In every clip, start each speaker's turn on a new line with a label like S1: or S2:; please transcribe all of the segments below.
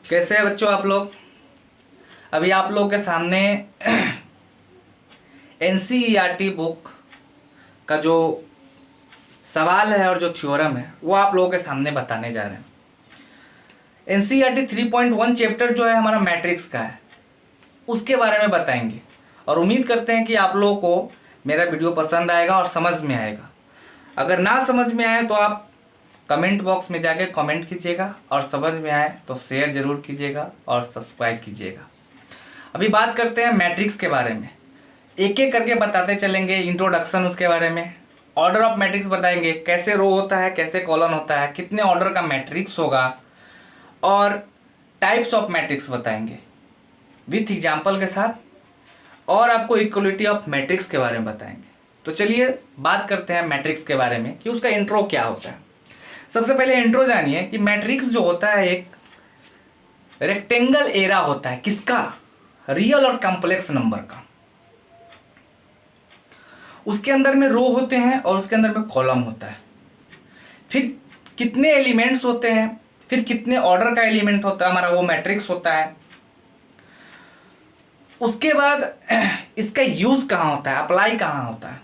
S1: कैसे हैं बच्चों आप लोग। अभी आप लोग के सामने एनसीईआरटी बुक का जो सवाल है और जो थ्योरम है वो आप लोगों के सामने बताने जा रहे हैं। एनसीईआरटी 3.1 चैप्टर जो है हमारा मैट्रिक्स का है, उसके बारे में बताएंगे और उम्मीद करते हैं कि आप लोगों को मेरा वीडियो पसंद आएगा और समझ में आएगा। अगर ना समझ में आए तो आप कमेंट बॉक्स में जाके कमेंट कीजिएगा और समझ में आए तो शेयर जरूर कीजिएगा और सब्सक्राइब कीजिएगा। अभी बात करते हैं मैट्रिक्स के बारे में, एक एक करके बताते चलेंगे। इंट्रोडक्शन उसके बारे में, ऑर्डर ऑफ मैट्रिक्स बताएंगे, कैसे रो होता है, कैसे कॉलम होता है, कितने ऑर्डर का मैट्रिक्स होगा, और टाइप्स ऑफ मैट्रिक्स बताएंगे विथ एग्जाम्पल के साथ, और आपको इक्वलिटी ऑफ मैट्रिक्स के बारे में बताएंगे। तो चलिए बात करते हैं मैट्रिक्स के बारे में कि उसका इंट्रो क्या होता है। सबसे पहले इंट्रो जानिए कि मैट्रिक्स जो होता है एक रेक्टेंगल एरा होता है। किसका? रियल और कॉम्प्लेक्स नंबर का। उसके अंदर में रो होते हैं और उसके अंदर में कॉलम होता है। फिर कितने एलिमेंट्स होते हैं, फिर कितने ऑर्डर का एलिमेंट होता है, हमारा वो मैट्रिक्स होता है। उसके बाद इसका यूज कहाँ होता है, अप्लाई कहाँ होता है।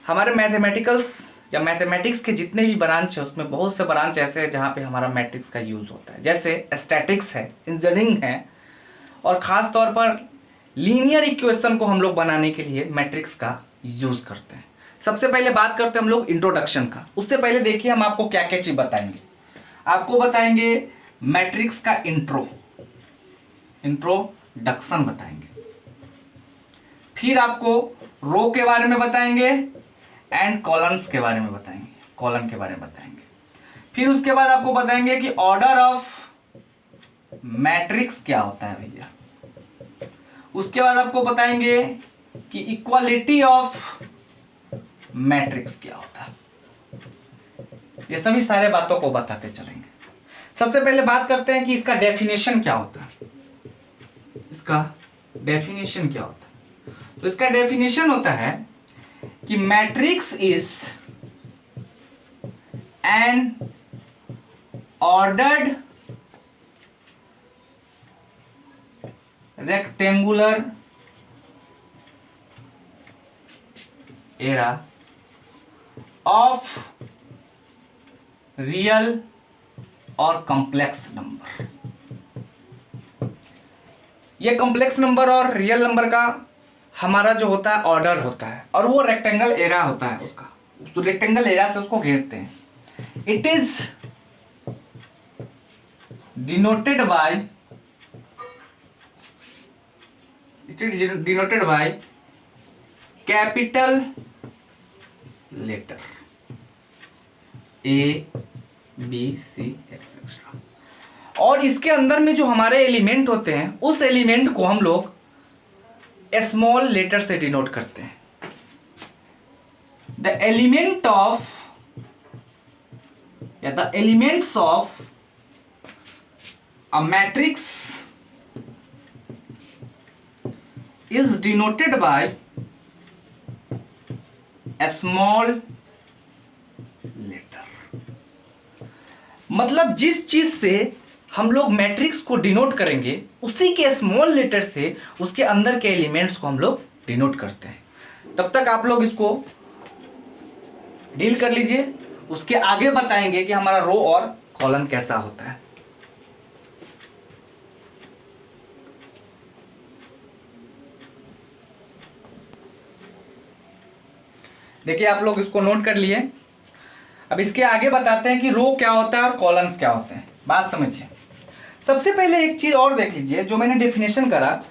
S1: हमारे मैथमेटिकल्स या मैथमेटिक्स के जितने भी ब्रांच है उसमें बहुत से ब्रांच ऐसे हैं जहाँ पे हमारा मैट्रिक्स का यूज होता है, जैसे स्टैटिक्स है, इंजीनियरिंग है, और ख़ास तौर पर लीनियर इक्वेशन को हम लोग बनाने के लिए मैट्रिक्स का यूज करते हैं। सबसे पहले बात करते हैं हम लोग इंट्रोडक्शन का। उससे पहले देखिए हम आपको क्या क्या चीज बताएंगे। आपको बताएंगे मैट्रिक्स का इंट्रोडक्शन बताएंगे, फिर आपको रो के बारे में बताएंगे एंड कॉलम्स के बारे में बताएंगे, कॉलम के बारे में बताएंगे। फिर उसके बाद आपको बताएंगे कि ऑर्डर ऑफ मैट्रिक्स क्या होता है भैया। उसके बाद आपको बताएंगे कि इक्वालिटी ऑफ मैट्रिक्स क्या होता है। ये सभी सारे बातों को बताते चलेंगे। सबसे पहले बात करते हैं कि इसका डेफिनेशन क्या होता है। इसका डेफिनेशन क्या होता है? तो इसका डेफिनेशन होता है कि matrix is an ordered rectangular era of real और कॉम्प्लेक्स नंबर। ये कॉम्प्लेक्स नंबर और रियल नंबर का हमारा जो होता है ऑर्डर होता है, और वो रेक्टेंगल एरा होता है उसका, तो रेक्टेंगल एरा से उसको घेरते हैं। It is denoted by capital letter A, B, C etcetera. और इसके अंदर में जो हमारे एलिमेंट होते हैं उस एलिमेंट को हम लोग स्मॉल लेटर से डिनोट करते हैं। द एलिमेंट ऑफ या the elements of a matrix is denoted by a small letter। मतलब जिस चीज से हम लोग मैट्रिक्स को डिनोट करेंगे उसी के स्मॉल लेटर से उसके अंदर के एलिमेंट्स को हम लोग डिनोट करते हैं। तब तक आप लोग इसको डील कर लीजिए। उसके आगे बताएंगे कि हमारा रो और कॉलम कैसा होता है। देखिए आप लोग इसको नोट कर लिए। अब इसके आगे बताते हैं कि रो क्या होता है और कॉलम्स क्या होते हैं। बात समझिए। सबसे पहले एक चीज और देख लीजिए, जो मैंने डेफिनेशन करा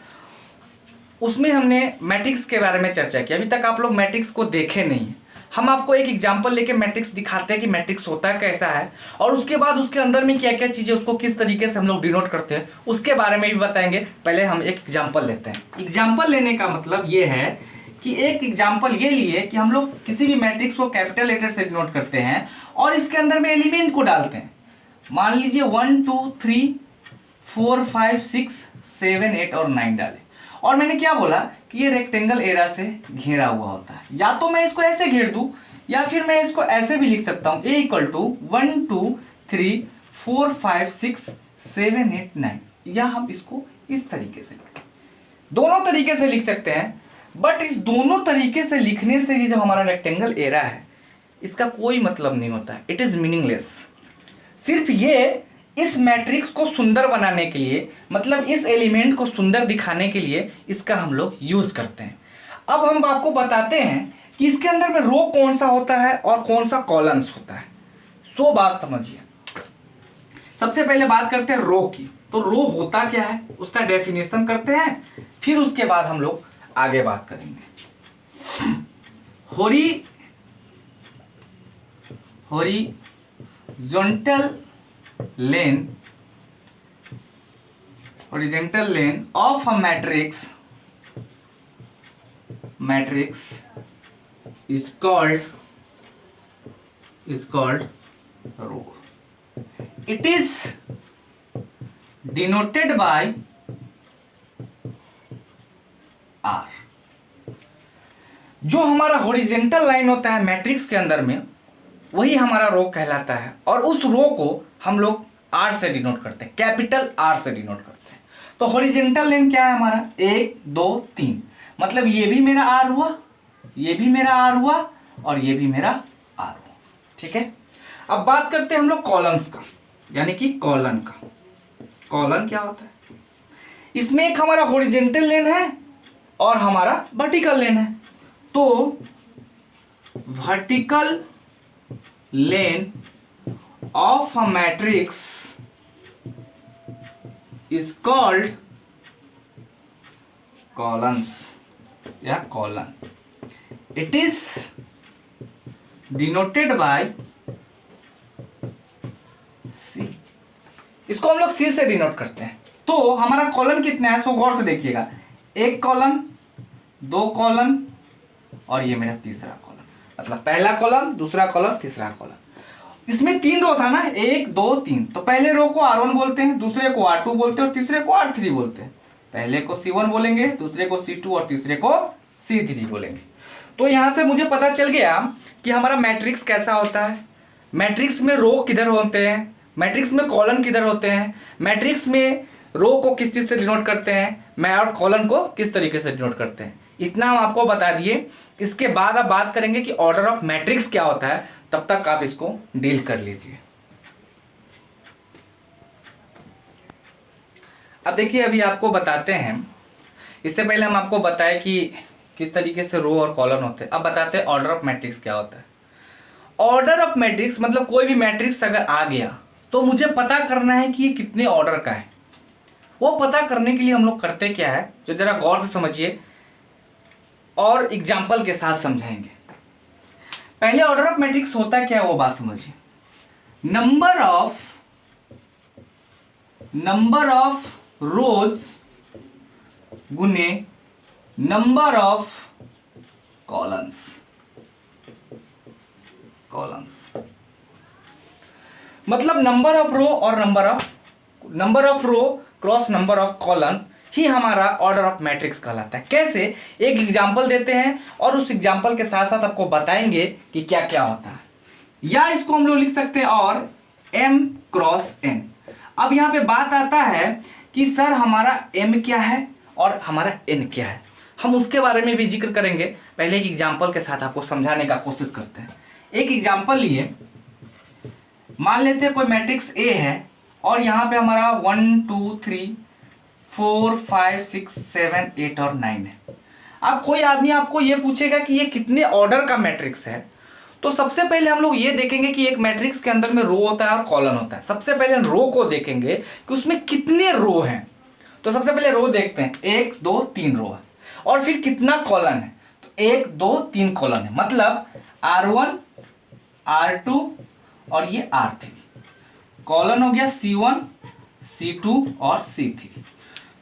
S1: उसमें हमने मैट्रिक्स के बारे में चर्चा की। अभी तक आप लोग मैट्रिक्स को देखे नहीं। हम आपको एक एग्जांपल लेके मैट्रिक्स दिखाते हैं कि मैट्रिक्स होता है कैसा है, और उसके बाद उसके अंदर में क्या क्या चीजें, उसको किस तरीके से हम लोग डिनोट करते हैं उसके बारे में भी बताएंगे। पहले हम एक एग्जाम्पल लेते हैं। एग्जाम्पल लेने का मतलब ये है कि एक एग्जाम्पल ये लिए कि हम लोग किसी भी मैट्रिक्स को कैपिटल लेटर से डिनोट करते हैं और इसके अंदर में एलिमेंट को डालते हैं। मान लीजिए 1 2 3 4 5 6 7 8 और 9 डाले, और मैंने क्या बोला कि ये रेक्टेंगल एरा से घेरा हुआ होता है। या तो मैं इसको ऐसे घेर दूं या फिर मैं इसको ऐसे भी लिख सकता हूं, a = 1 2 3 4 5 6 7 8 9, या हम इसको इस तरीके से दोनों तरीके से लिख सकते हैं। बट इस दोनों तरीके से लिखने से ये जो हमारा रेक्टेंगल एरा है इसका कोई मतलब नहीं होता है, इट इज मीनिंगलेस। सिर्फ ये इस मैट्रिक्स को सुंदर बनाने के लिए, मतलब इस एलिमेंट को सुंदर दिखाने के लिए इसका हम लोग यूज करते हैं। अब हम आपको बताते हैं कि इसके अंदर में रो कौन सा होता है और कौन सा कॉलम्स होता है। सो बात समझिए। सबसे पहले बात करते हैं रो की। तो रो होता क्या है उसका डेफिनेशन करते हैं, फिर उसके बाद हम लोग आगे बात करेंगे। Horizontal lane of a matrix is called row. It is denoted by R. जो हमारा हॉरिजॉन्टल लाइन होता है मैट्रिक्स के अंदर में वही हमारा रो कहलाता है, और उस रो को हम लोग R से डिनोट करते हैं, कैपिटल R से डिनोट करते हैं। तो हॉरिजॉन्टल लाइन क्या है हमारा 1 2 3, मतलब ये भी मेरा R हुआ, ये भी मेरा R हुआ और ये भी मेरा R हुआ। ठीक है, अब बात करते हैं हम लोग कॉलम्स का, यानी कि कॉलन का। कॉलन क्या होता है? इसमें एक हमारा हॉरिजॉन्टल लेन है और हमारा वर्टिकल लेन है। तो vertical lane of a matrix is called columns या colon. It is denoted by C। इसको हम लोग C से डिनोट करते हैं। तो हमारा कॉलम कितना है, सो गौर से देखिएगा, एक कॉलम, दो कॉलम और ये मेरा तीसरा कॉलम, मतलब पहला कॉलम, दूसरा कॉलम, तीसरा कॉलम। इसमें 3 रो था ना, 1 2 3। तो पहले रो को R1 बोलते हैं, दूसरे को R2 बोलते हैं और तीसरे को R3 बोलते हैं। पहले को C1 बोलेंगे, दूसरे को C2 और तीसरे को C3 बोलेंगे। तो यहां से मुझे पता चल गया कि हमारा मैट्रिक्स कैसा होता है, मैट्रिक्स में रो किधर होते हैं, मैट्रिक्स में कॉलम किधर होते हैं, मैट्रिक्स में रो को किस चीज से डिनोट करते हैं, मैं और कॉलम को किस तरीके से डिनोट करते हैं। इतना हम आपको बता दिए। इसके बाद अब बात करेंगे कि ऑर्डर ऑफ मैट्रिक्स क्या होता है, तब तक आप इसको डील कर लीजिए। अब देखिए, अभी आपको बताते हैं, इससे पहले हम आपको बताएं कि किस तरीके से रो और कॉलम होते हैं। अब बताते हैं ऑर्डर ऑफ मैट्रिक्स क्या होता है। ऑर्डर ऑफ मैट्रिक्स मतलब कोई भी मैट्रिक्स अगर आ गया तो मुझे पता करना है कि ये कितने ऑर्डर का है। वो पता करने के लिए हम लोग करते क्या है, जो जरा गौर से समझिए और एग्जाम्पल के साथ समझाएंगे। पहले ऑर्डर ऑफ मैट्रिक्स होता क्या है वो बात समझिए। नंबर ऑफ रोज गुने नंबर ऑफ कॉलम्स। मतलब नंबर ऑफ रो और number of row cross number of column ही हमारा ऑर्डर ऑफ मैट्रिक्स कहलाता है। कैसे, एक एग्जांपल देते हैं और उस एग्जांपल के साथ साथ आपको बताएंगे कि क्या क्या होता है। या इसको हम लोग लिख सकते हैं और m क्रॉस n। अब यहाँ पे बात आता है कि सर हमारा m क्या है और हमारा n क्या है, हम उसके बारे में भी जिक्र करेंगे। पहले एक एग्जांपल के साथ आपको समझाने का कोशिश करते हैं। एक एग्जांपल लिए, मान लेते हैं कोई मैट्रिक्स A है और यहाँ पे हमारा 1 2 3 4 5 6 7 8 और 9 है। अब कोई आदमी आपको ये पूछेगा कि ये कितने ऑर्डर का मैट्रिक्स है, तो सबसे पहले हम लोग ये देखेंगे कि एक मैट्रिक्स के अंदर में रो होता है और कॉलम होता है। सबसे पहले रो को देखेंगे कि उसमें कितने रो हैं। तो सबसे पहले रो देखते हैं, 1 2 3 रो है, और फिर कितना कॉलम है, तो 1 2 3 कॉलम है, मतलब R1 R2 और ये R3। कॉलम हो गया C1 C2 और C3।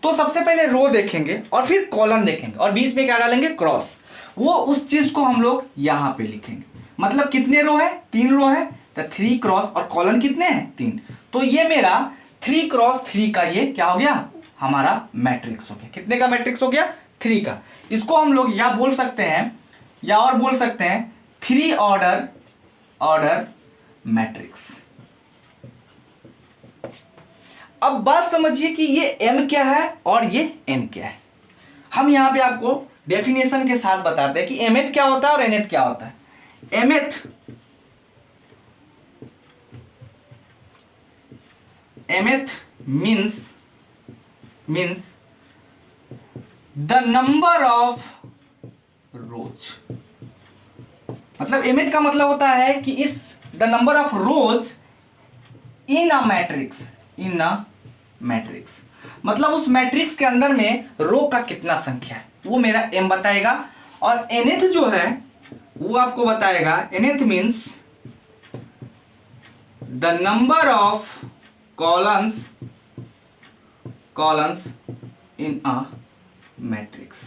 S1: तो सबसे पहले रो देखेंगे और फिर कॉलम देखेंगे और बीच में क्या डालेंगे, क्रॉस। वो उस चीज को हम लोग यहां पे लिखेंगे। मतलब कितने रो है, 3 रो है, तो 3 क्रॉस और कॉलम कितने हैं, 3। तो ये मेरा 3 क्रॉस 3 का ये क्या हो गया, हमारा मैट्रिक्स हो गया। कितने का मैट्रिक्स हो गया, 3 का। इसको हम लोग या बोल सकते हैं या और बोल सकते हैं 3 ऑर्डर मैट्रिक्स। अब बात समझिए कि ये m क्या है और ये n क्या है। हम यहाँ पे आपको डेफिनेशन के साथ बताते हैं कि mth क्या होता है और nth क्या होता है। mth means the number of रोज। मतलब mth का मतलब होता है कि इस the number of rose in a matrix, मतलब उस मैट्रिक्स के अंदर में रो का कितना संख्या है वो मेरा m बताएगा। और nth जो है वो आपको बताएगा, nth means the number of columns in a matrix.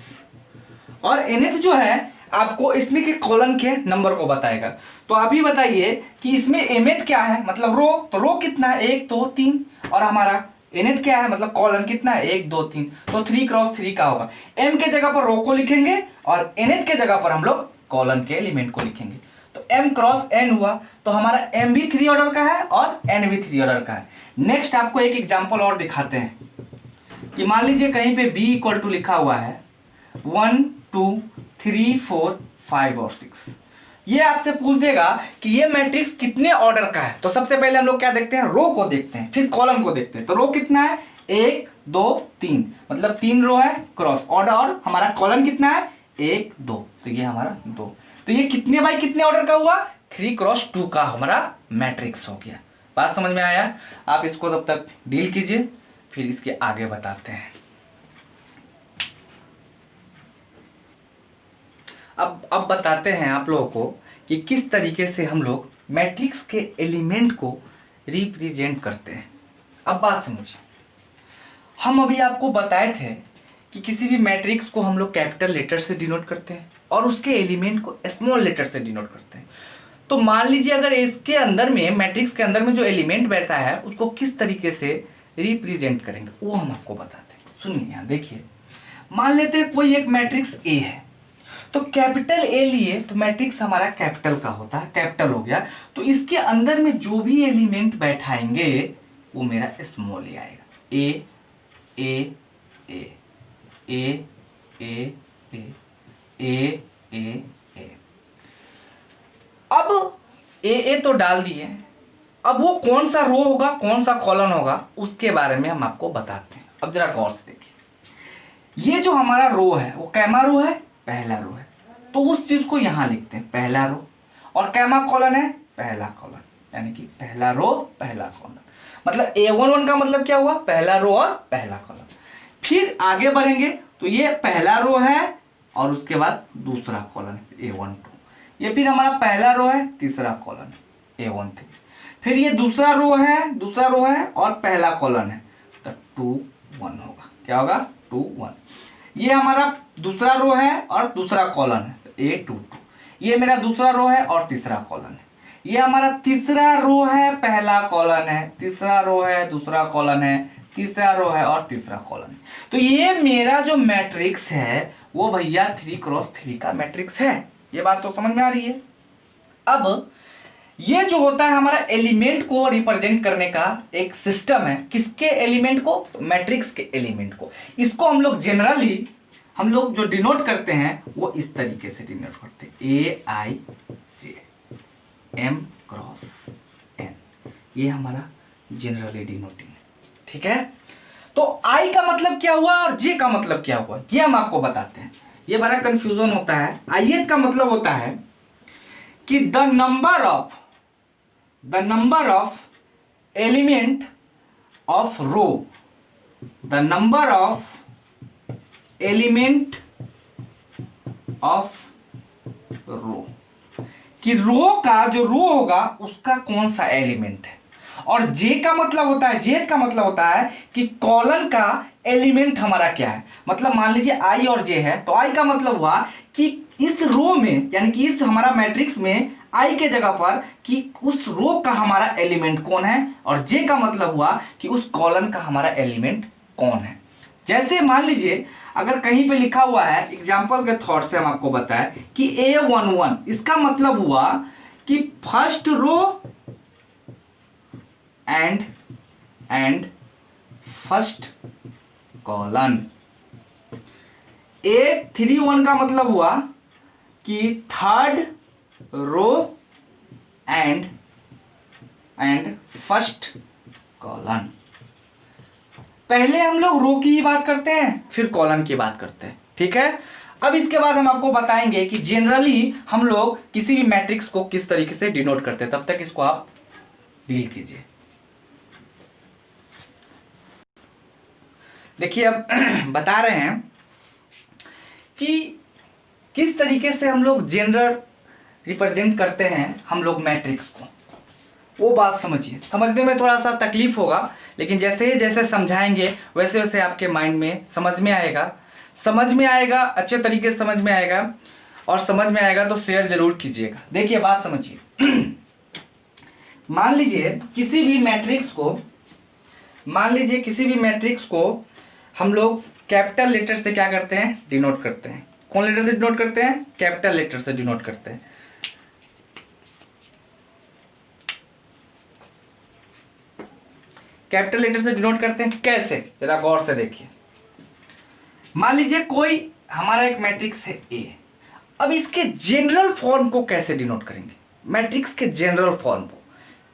S1: और nth जो है आपको इसमें के कॉलम के नंबर को बताएगा। तो आप ही बताइए कि इसमें mth क्या है, मतलब रो, तो रो कितना है 1 2 3, और हमारा nth क्या है मतलब कॉलम कितना है 1 2 3, तो 3 क्रॉस 3 का होगा। m के जगह पर रो को लिखेंगे और nth के जगह पर हम लोग कॉलम के एलिमेंट को लिखेंगे, तो m क्रॉस n हुआ। तो हमारा m भी 3 ऑर्डर का है और n भी 3 ऑर्डर का है। नेक्स्ट आपको एक एग्जाम्पल और दिखाते हैं कि मान लीजिए कहीं पे b इक्वल टू लिखा हुआ है 1 2 3 4 5 और 6। ये आपसे पूछ देगा कि ये मैट्रिक्स कितने ऑर्डर का है। तो सबसे पहले हम लोग क्या देखते हैं, रो को देखते हैं, फिर कॉलम को देखते हैं। तो रो कितना है 1 2 3, मतलब 3 रो है क्रॉस ऑर्डर, और हमारा कॉलम कितना है 1 2, तो ये हमारा 2। तो ये कितने बाई कितने ऑर्डर का हुआ 3 क्रॉस 2 का हमारा मैट्रिक्स हो गया। बात समझ में आया? आप इसको तब तक डील कीजिए, फिर इसके आगे बताते हैं। अब बताते हैं आप लोगों को कि किस तरीके से हम लोग मैट्रिक्स के एलिमेंट को रिप्रेजेंट करते हैं। अब बात समझिए, हम अभी आपको बताए थे कि किसी भी मैट्रिक्स को हम लोग कैपिटल लेटर से डिनोट करते हैं और उसके एलिमेंट को स्मॉल लेटर से डिनोट करते हैं। तो मान लीजिए अगर इसके अंदर में मैट्रिक्स के अंदर में जो एलिमेंट बैठता है उसको किस तरीके से रिप्रेजेंट करेंगे वो हम आपको बताते हैं। सुनिए यहाँ देखिए, मान लेते हैं कोई एक मैट्रिक्स ए है, तो कैपिटल ए लिए तो मैट्रिक्स हमारा कैपिटल का होता है, कैपिटल हो गया। तो इसके अंदर में जो भी एलिमेंट बैठाएंगे वो मेरा स्मॉल ए आएगा, ए ए ए ए ए ए ए ए ए। अब ए तो डाल दिए, अब वो कौन सा रो होगा कौन सा कॉलम होगा उसके बारे में हम आपको बताते हैं। अब जरा गौर से देखिए, ये जो हमारा रो है वो कैमा रो है, पहला रो है, तो उस चीज को यहां लिखते हैं पहला रो। और कैमा कॉलन है, पहला कॉलन, यानी कि पहला रो पहला कॉलन। मतलब A11 का मतलब क्या हुआ, पहला रो और पहला कॉलन। फिर आगे बढ़ेंगे तो ये पहला रो है और उसके बाद दूसरा कॉलन A12, ये फिर हमारा पहला रो है तीसरा कॉलन A13, फिर ये दूसरा रो है और पहला कॉलन है, तो 2 1 होगा। क्या होगा 2 1। ये हमारा दूसरा रो है और दूसरा कॉलन है, A22। ये मेरा दूसरा रो है और तीसरा कॉलन है। ये हमारा तीसरा रो है पहला कॉलन है, तीसरा रो है दूसरा कॉलन है, तीसरा रो है और तीसरा कॉलन है। तो ये मेरा जो मैट्रिक्स है वो भैया 3 क्रॉस 3 का मैट्रिक्स है। ये बात तो समझ में आ रही है? अब ये जो होता है हमारा एलिमेंट को रिप्रेजेंट करने का एक सिस्टम है। किसके एलिमेंट को, मैट्रिक्स के एलिमेंट को। इसको हम लोग जनरली हम लोग जो डिनोट करते हैं वो इस तरीके से डिनोट करते हैं, AIJ M क्रॉस N, ये हमारा जनरली डिनोटिंग है। ठीक है, तो I का मतलब क्या हुआ और J का मतलब क्या हुआ ये हम आपको बताते हैं। ये बड़ा कंफ्यूजन होता है। ith का मतलब होता है कि the number of element of row, the number of element of row, कि रो का जो रो होगा उसका कौन सा एलिमेंट है। और जे का मतलब होता है, जे का मतलब होता है कि कॉलम का एलिमेंट हमारा क्या है। मतलब मान लीजिए आई और जे है, तो आई का मतलब हुआ कि इस रो में, यानी कि इस हमारा मैट्रिक्स में आई के जगह पर कि उस रो का हमारा एलिमेंट कौन है, और जे का मतलब हुआ कि उस कॉलम का हमारा एलिमेंट कौन है। जैसे मान लीजिए अगर कहीं पे लिखा हुआ है, एग्जाम्पल के थॉट से हम आपको बताएं कि A11, इसका मतलब हुआ कि first row and first column. 831 का मतलब हुआ कि third row and first column. पहले हम लोग रो की ही बात करते हैं, फिर कॉलन की बात करते हैं, ठीक है। अब इसके बाद हम आपको बताएंगे कि जनरली हम लोग किसी भी मैट्रिक्स को किस तरीके से डिनोट करते हैं। तब तक इसको आप डील कीजिए। देखिए अब बता रहे हैं कि किस तरीके से हम लोग जनरल रिप्रेजेंट करते हैं हम लोग मैट्रिक्स को, वो बात समझिए। समझने में थोड़ा सा तकलीफ होगा, लेकिन जैसे जैसे समझाएंगे वैसे वैसे आपके माइंड में समझ में आएगा, अच्छे तरीके से समझ में आएगा। और समझ में आएगा तो शेयर जरूर कीजिएगा। देखिए बात समझिए। मान लीजिए किसी भी मैट्रिक्स को हम लोग कैपिटल लेटर से क्या करते हैं, डिनोट करते हैं। कौन लेटर से डिनोट करते हैं? कैपिटल लेटर से डिनोट करते हैं। कैपिटल लेटर से डिनोट करते हैं कैसे, जरा गौर से देखिए। मान लीजिए कोई हमारा एक मैट्रिक्स है ए। अब इसके जनरल फॉर्म को कैसे डिनोट करेंगे? मैट्रिक्स के जनरल फॉर्म को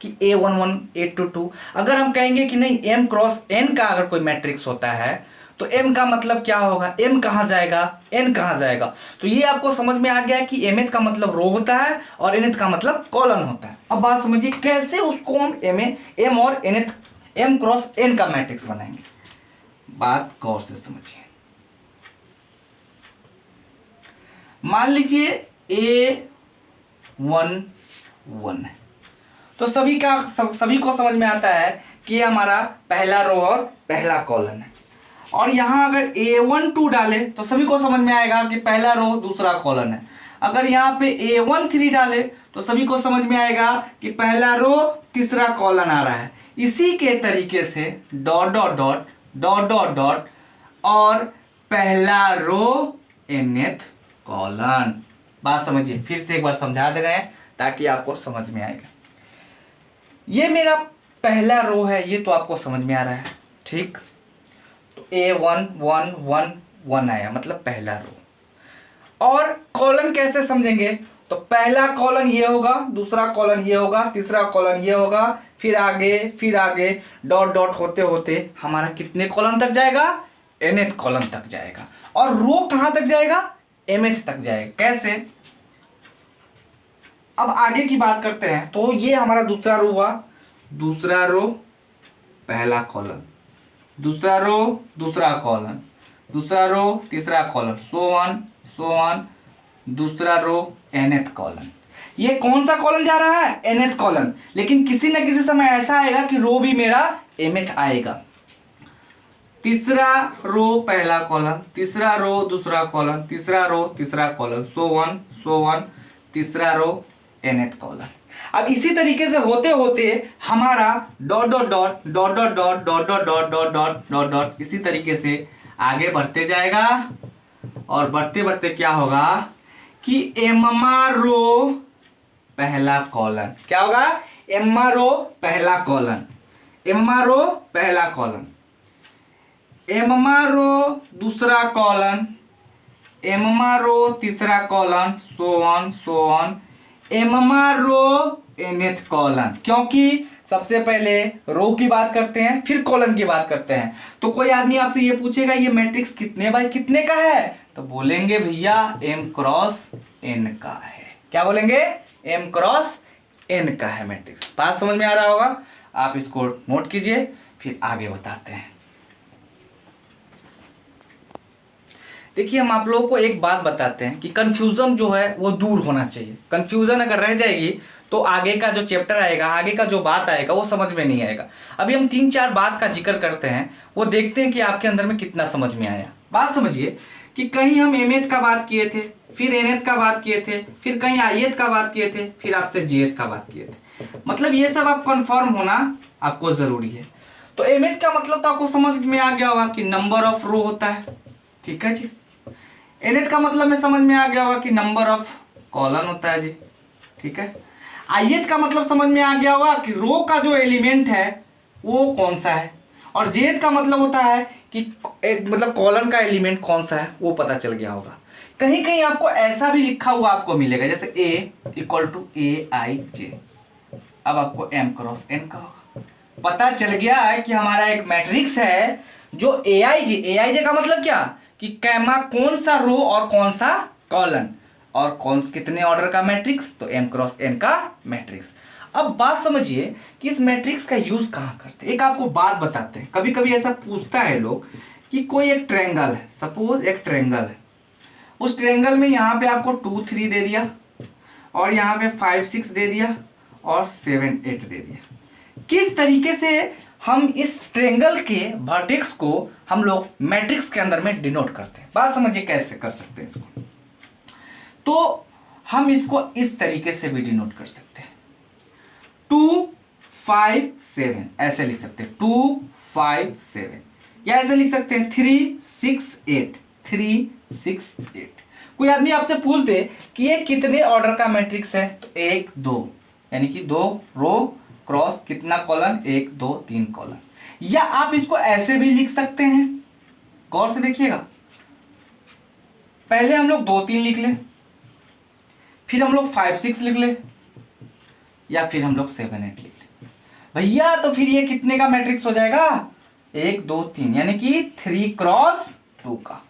S1: कि A11 A22। अगर हम कहेंगे कि नहीं M क्रॉस N का अगर कोई मैट्रिक्स होता है तो M का मतलब क्या होगा, M कहाँ जाएगा, N कहाँ जाएगा। तो ये आपको समझ में आ गया कि mth का मतलब रो होता है और nth का मतलब कॉलन होता है। अब बात समझिए कैसे उसको हम M और nth M क्रॉस N का मैट्रिक्स बनाएंगे। बात गौर से समझिए। मान लीजिए A11 है, तो सभी को समझ में आता है कि ये हमारा पहला रो और पहला कॉलन है। और यहाँ अगर A12 डाले तो सभी को समझ में आएगा कि पहला रो दूसरा कॉलन है। अगर यहाँ पे A13 डाले तो सभी को समझ में आएगा कि पहला रो तीसरा कॉलन आ रहा है। इसी के तरीके से dot dot dot dot dot dot और पहला रो nth कॉलन। बात समझिए, फिर से एक बार समझा दे रहे हैं ताकि आपको समझ में आएगा। ये मेरा पहला रो है, ये तो आपको समझ में आ रहा है, ठीक। तो A1111 आया मतलब पहला रो। और कॉलन कैसे समझेंगे? तो पहला कॉलन ये होगा, दूसरा कॉलन ये होगा, तीसरा कॉलन ये होगा, फिर आगे डॉट डॉट होते होते हमारा कितने कॉलन तक जाएगा? nth कॉलन तक जाएगा। और रो कहां तक जाएगा? mth तक जाएगा। कैसे? अब आगे की बात करते हैं। तो ये हमारा दूसरा रो हुआ, दूसरा रो पहला कॉलन, दूसरा रो दूसरा कॉलन, दूसरा रो तीसरा कॉलन, सो ऑन दूसरा रो nth कॉलन। ये कौन सा कॉलन जा रहा है? nth colon. लेकिन किसी न किसी समय ऐसा आएगा कि रो भी मेरा mth आएगा। तीसरा रो पहला कॉलन, तीसरा रो दूसरा कॉलन, तीसरा रो तीसरा कॉलन, सो ऑन तीसरा रो nth कॉलन। अब इसी तरीके से होते होते हमारा dot dot dot dot dot dot dot dot dot dot dot dot dot इसी तरीके से आगे बढ़ते जाएगा। और बढ़ते बढ़ते क्या होगा कि एममा रो पहला कॉलन। क्या होगा? एममा रो पहला कॉलन, एममा रो पहला कॉलन, एममा रो दूसरा कॉलन, एममा रो तीसरा कॉलन, सो ऑन एममा रो nth कॉलन। क्योंकि सबसे पहले रो की बात करते हैं फिर कॉलन की बात करते हैं। तो कोई आदमी आपसे ये पूछेगा ये मैट्रिक्स कितने बाय कितने का है, तो बोलेंगे भैया m क्रॉस n का है। क्या बोलेंगे? m क्रॉस n का है मैट्रिक्स। बात समझ में आ रहा होगा, आप इसको नोट कीजिए, फिर आगे बताते हैं। देखिए हम आप लोगों को एक बात बताते हैं कि कंफ्यूजन जो है वो दूर होना चाहिए। कंफ्यूजन अगर रह जाएगी तो आगे का जो चैप्टर आएगा, आगे का जो बात आएगा वो समझ में नहीं आएगा। अभी हम 3-4 बात का जिक्र करते हैं, वो देखते हैं कि आपके अंदर में कितना समझ में आया। बात समझिए कि कहीं हम mth का बात किए थे, फिर nth का बात किए थे, फिर कहीं ith का बात किए थे, फिर आपसे jth का बात किए थे। मतलब ये सब आप कन्फर्म होना आपको जरूरी है। तो mth का मतलब तो आपको समझ में आ गया होगा कि नंबर ऑफ रो होता है, ठीक है जी। nth का मतलब में समझ में आ गया होगा कि नंबर ऑफ कॉलन होता है जी, ठीक है। ith का मतलब समझ में आ गया होगा कि रो का जो एलिमेंट है वो कौन सा है। और जेथ का मतलब होता है कि एक मतलब कॉलन का एलिमेंट कौन सा है वो पता चल गया होगा। कहीं कहीं आपको ऐसा भी लिखा हुआ आपको मिलेगा जैसे A इक्वल टू AIJ, अब आपको M क्रॉस N का होगा। पता चल गया है कि हमारा एक मैट्रिक्स है जो AIJ का मतलब क्या कि कैमा कौन सा रो और कौन सा कॉलन और कौन कितने ऑर्डर का मैट्रिक्स, तो M क्रॉस N का मैट्रिक्स। अब बात समझिए कि इस मैट्रिक्स का यूज कहाँ करते हैं। एक आपको बात बताते हैं, कभी कभी ऐसा पूछता है लोग कि कोई एक ट्रायंगल है, सपोज एक ट्रायंगल है, उस ट्रायंगल में यहाँ पे आपको 2 3 दे दिया और यहाँ पे 5 6 दे दिया और 7 8 दे दिया। किस तरीके से हम इस ट्रायंगल के वर्टेक्स को हम लोग मैट्रिक्स के अंदर में डिनोट करते हैं, बात समझिए कैसे कर सकते हैं इसको। तो हम इसको इस तरीके से भी डिनोट कर सकते हैं, 2 5 7 ऐसे लिख सकते हैं, 2 5 7, या ऐसे लिख सकते हैं 3 6 8 3 6 8। कोई आदमी आपसे पूछ दे कि ये कितने ऑर्डर का मैट्रिक्स है, तो 1 2 यानी कि 2 रो क्रॉस कितना कॉलन, 1 2 3 कॉलन। या आप इसको ऐसे भी लिख सकते हैं, गौर से देखिएगा, पहले हम लोग 2 3 लिख ले, फिर हम लोग 5 6 लिख ले, या फिर हम लोग 7 8 लिख ले भैया, तो फिर ये कितने का मैट्रिक्स हो जाएगा, 1 2 3 यानी कि 3 क्रॉस 2 का,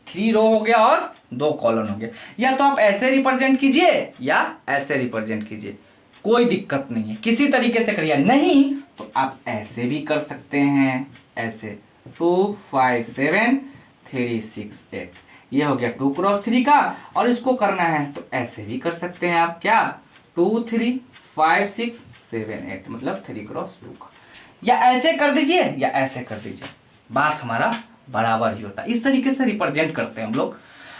S1: 3 रो हो गया और 2 कॉलन हो गया। या तो आप ऐसे रिप्रेजेंट कीजिए या ऐसे रिप्रेजेंट कीजिए, कोई दिक्कत नहीं है, किसी तरीके से करिए। नहीं तो आप ऐसे भी कर सकते हैं, ऐसे 2 5 7 3 6 8, ये हो गया 2 क्रॉस 3 का। और इसको करना है तो ऐसे भी कर सकते हैं आप, क्या 2 3 5 6 7 8 मतलब 3 क्रॉस 2 का। या ऐसे कर दीजिए या ऐसे कर दीजिए, बात हमारा बराबर ही होता है। इस तरीके से रिप्रेजेंट करते हैं हम लोग।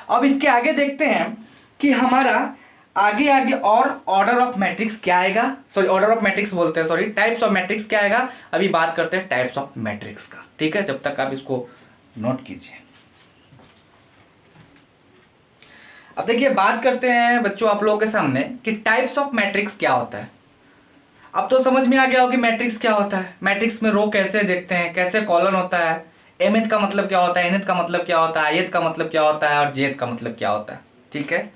S1: अब इसके आगे देखते हैं कि हमारा आगे आगे और ऑर्डर ऑफ मैट्रिक्स क्या आएगा, सॉरी ऑर्डर ऑफ मैट्रिक्स बोलते हैं, सॉरी टाइप्स ऑफ मैट्रिक्स क्या आएगा। अभी बात करते हैं टाइप्स ऑफ मैट्रिक्स का, ठीक है, जब तक आप इसको नोट कीजिए। अब देखिए बात करते हैं बच्चों आप लोगों के सामने कि टाइप्स ऑफ मैट्रिक्स क्या होता है। अब तो समझ में आ गया हो कि मैट्रिक्स क्या होता है, मैट्रिक्स में रो कैसे देखते हैं, कैसे कॉलन होता है, mth का मतलब क्या होता है, nth का मतलब क्या होता है, ith का मतलब क्या होता है और jth का मतलब क्या होता है, ठीक है।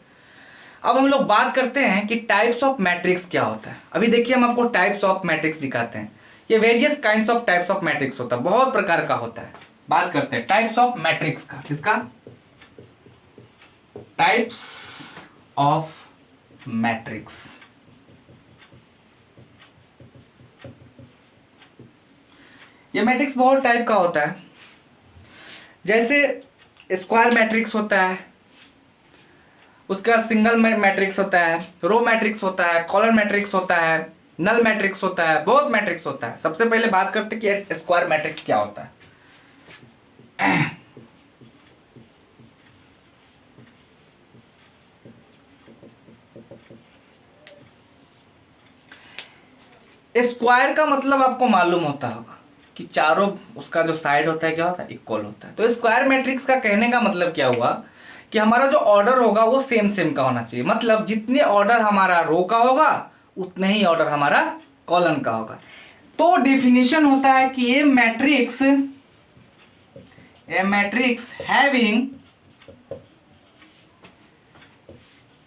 S1: अब हम लोग बात करते हैं कि टाइप्स ऑफ मैट्रिक्स क्या होता है। अभी देखिए हम आपको टाइप्स ऑफ मैट्रिक्स दिखाते हैं, ये various kinds of types of matrix होता है, बहुत प्रकार का होता है। बात करते हैं टाइप्स ऑफ मैट्रिक्स का, किसका, टाइप्स ऑफ मैट्रिक्स। ये मैट्रिक्स बहुत टाइप का होता है, जैसे स्क्वायर मैट्रिक्स होता है, उसका सिंगल मैट्रिक्स होता है, रो मैट्रिक्स होता है, कॉलम मैट्रिक्स होता है, नल मैट्रिक्स होता है, बहुत मैट्रिक्स होता है। सबसे पहले बात करते हैं कि स्क्वायर मैट्रिक्स क्या होता है। स्क्वायर का मतलब आपको मालूम होता होगा कि चारों उसका जो साइड होता है क्या होता है, इक्वल होता है। तो स्क्वायर मैट्रिक्स का कहने का मतलब क्या हुआ कि हमारा जो ऑर्डर होगा वो सेम सेम का होना चाहिए, मतलब जितने ऑर्डर हमारा रो का होगा उतने ही ऑर्डर हमारा कॉलम का होगा। तो डेफिनेशन होता है कि a matrix having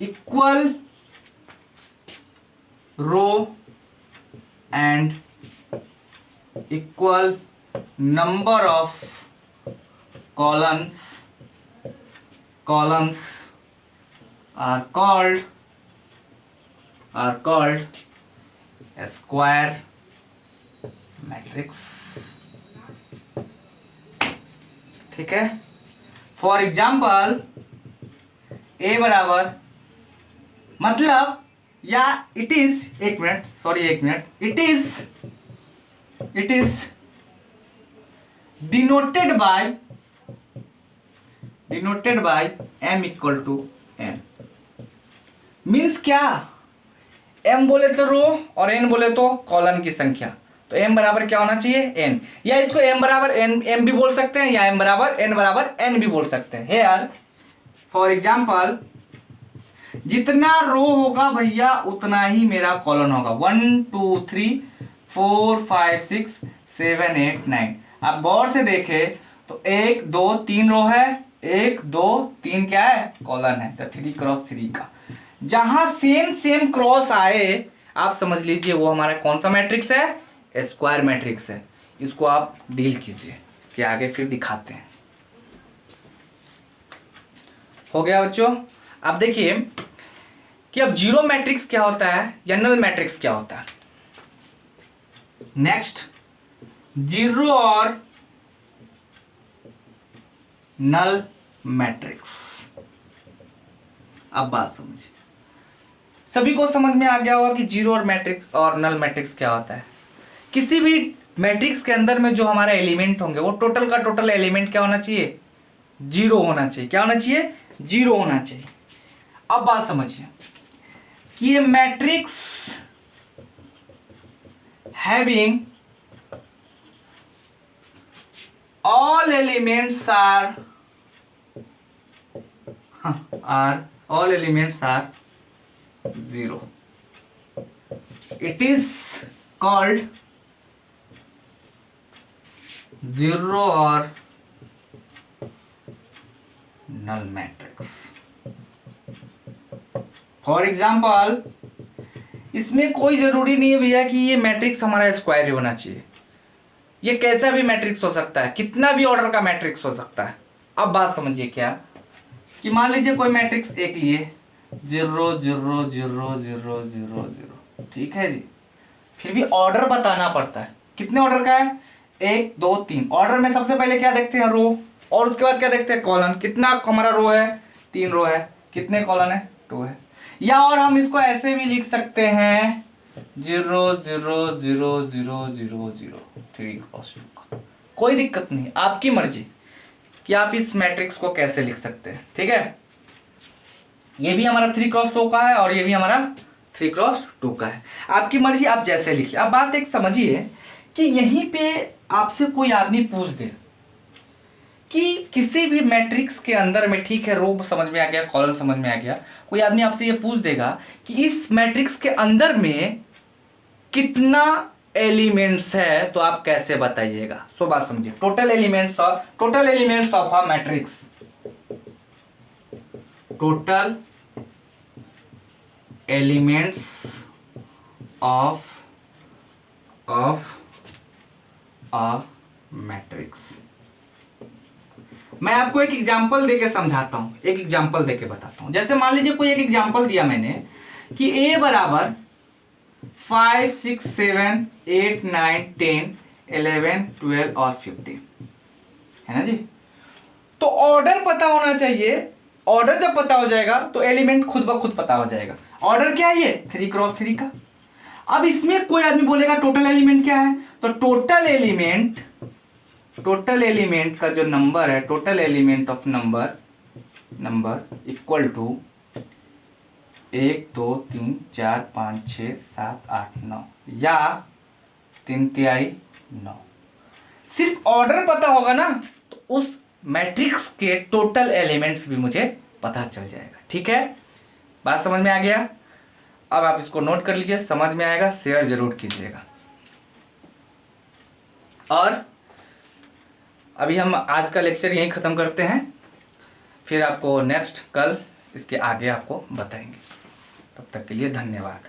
S1: equal row and equal number of columns are called a square matrix, ठीक है। फॉर एग्जाम्पल ए बराबर मतलब या इट इज एक minute it is denoted by m equal to m। Means क्या, m बोले तो रो और n बोले तो कॉलम की संख्या, तो m बराबर क्या होना चाहिए n, या इसको m बराबर m भी बोल सकते हैं या m बराबर n बराबर n भी बोल सकते हैं। यार फॉर एग्जाम्पल जितना रो होगा भैया उतना ही मेरा कॉलम होगा, 1 2 3 4 5 6 7 8 9। आप गौर से देखें तो 1 2 3 रो है, 1 2 3 क्या है, कॉलन है, तो 3 क्रॉस 3 का। जहां सेम क्रॉस आए आप समझ लीजिए वो हमारा कौन सा मैट्रिक्स है, स्क्वायर मैट्रिक्स है। इसको आप डील कीजिए, इसके आगे फिर दिखाते हैं। हो गया बच्चों। अब देखिए कि अब जीरो मैट्रिक्स क्या होता है या नल मैट्रिक्स क्या होता है। नेक्स्ट, जीरो और नल मैट्रिक्स। अब बात समझिए, सभी को समझ में आ गया होगा कि जीरो और मैट्रिक्स और नल मैट्रिक्स क्या होता है। किसी भी मैट्रिक्स के अंदर में जो हमारे एलिमेंट होंगे वो टोटल का टोटल एलिमेंट क्या होना चाहिए, जीरो होना चाहिए। क्या होना चाहिए, जीरो होना चाहिए। अब बात समझिए कि ये matrix having all elements are all elements are zero. It is called zero or null matrix. For example, इसमें कोई जरूरी नहीं है भैया कि ये मैट्रिक्स हमारा स्क्वायर ही होना चाहिए। ये कैसा भी मैट्रिक्स हो सकता है, कितना भी ऑर्डर का मैट्रिक्स हो सकता है। अब बात समझिए क्या कि मान लीजिए कोई मैट्रिक्स एक लिए 0 0 0 0 0 0, ठीक है जी। फिर भी ऑर्डर बताना पड़ता है, कितने ऑर्डर का है, 1 2 3। ऑर्डर में सबसे पहले क्या देखते हैं, रो, और उसके बाद क्या देखते हैं, कॉलम। कितना हमारा रो है, 3 रो है, कितने कॉलम है, 2 है। या और हम इसको ऐसे भी लिख सकते हैं 0 0 0 0 0 0 3 क्रॉस 2। कोई दिक्कत नहीं, आपकी मर्जी कि आप इस मैट्रिक्स को कैसे लिख सकते हैं, ठीक है। ये भी हमारा 3 क्रॉस 2 का है और ये भी हमारा 3 क्रॉस 2 का है, आपकी मर्जी, आप जैसे लिखिए। अब बात एक समझिए कि यहीं पे आपसे कोई आदमी पूछ दे कि किसी भी मैट्रिक्स के अंदर में, ठीक है, रो समझ में आ गया, कॉलम समझ में आ गया, कोई आदमी आपसे ये पूछ देगा कि इस मैट्रिक्स के अंदर में कितना एलिमेंट्स है, तो आप कैसे बताइएगा। सो बात समझिए, total elements of a matrix, total elements of a matrix. मैं आपको एक एग्जांपल देके समझाता हूं, एक एग्जांपल देके बताता हूं। जैसे मान लीजिए कोई एक एग्जांपल दिया मैंने कि a बराबर 5 6 7 8 9 10 11 12 और 15 है ना जी। तो ऑर्डर पता होना चाहिए। ऑर्डर जब पता हो जाएगा तो एलिमेंट खुद ब खुद पता हो जाएगा। ऑर्डर क्या है, ये 3 क्रॉस 3 का। अब इसमें कोई आदमी बोलेगा टोटल एलिमेंट क्या है, तो टोटल एलिमेंट का जो नंबर है, total element of number equal to 1 2 3 4 5 6 7 8 9 या 3 तिहाई 9। सिर्फ ऑर्डर पता होगा ना तो उस मैट्रिक्स के टोटल एलिमेंट्स भी मुझे पता चल जाएगा, ठीक है। बात समझ में आ गया। अब आप इसको नोट कर लीजिए, समझ में आएगा, शेयर जरूर कीजिएगा। और अभी हम आज का लेक्चर यहीं ख़त्म करते हैं, फिर आपको नेक्स्ट कल इसके आगे आपको बताएंगे। तब तक के लिए धन्यवाद।